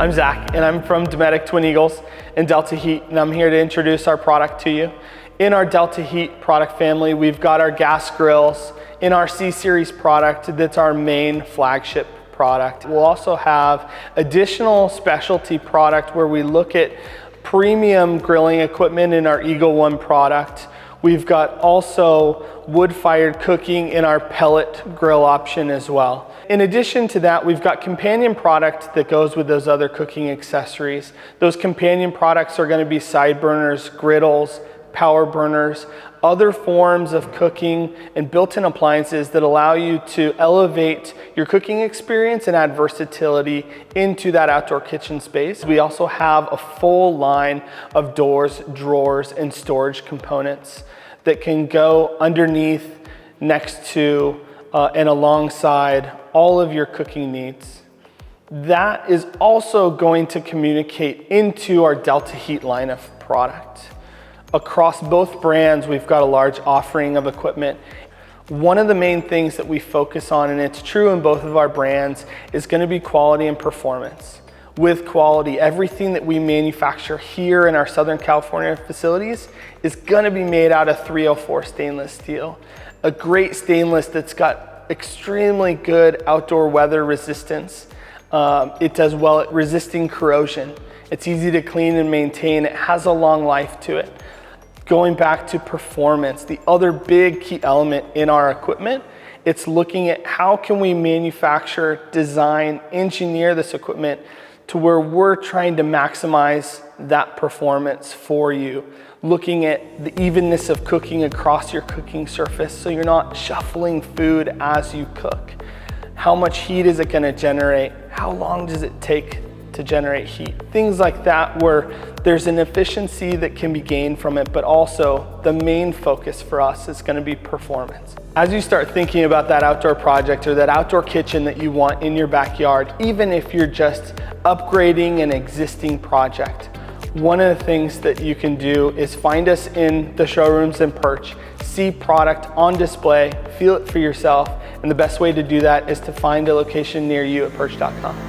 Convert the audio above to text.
I'm Zack, and I'm from Dometic Twin Eagles and Delta Heat, and I'm here to introduce our product to you. In our Delta Heat product family, we've got our gas grills. In our C-Series product, that's our main flagship product. We'll also have additional specialty product where we look at premium grilling equipment in our Eagle One product. We've got also wood-fired cooking in our pellet grill option as well. In addition to that, we've got companion product that goes with those other cooking accessories. Those companion products are going to be side burners, griddles, power burners, other forms of cooking and built-in appliances that allow you to elevate your cooking experience and add versatility into that outdoor kitchen space. We also have a full line of doors, drawers, and storage components that can go underneath, next to, and alongside all of your cooking needs. That is also going to communicate into our Delta Heat line of product. Across both brands, we've got a large offering of equipment. One of the main things that we focus on, and it's true in both of our brands, is going to be quality and performance. With quality, everything that we manufacture here in our Southern California facilities is going to be made out of 304 stainless steel. A great stainless that's got extremely good outdoor weather resistance. It does well at resisting corrosion. It's easy to clean and maintain. It has a long life to it. Going back to performance, the other big key element in our equipment, it's looking at how can we manufacture, design, engineer this equipment to where we're trying to maximize that performance for you. Looking at the evenness of cooking across your cooking surface so you're not shuffling food as you cook. How much heat is it going to generate? How long does it take to generate heat? Things like that where there's an efficiency that can be gained from it, but also the main focus for us is going to be performance. As you start thinking about that outdoor project or that outdoor kitchen that you want in your backyard, even if you're just upgrading an existing project, one of the things that you can do is find us in the showrooms in PIRCH, see product on display, feel it for yourself, and the best way to do that is to find a location near you at PIRCH.com.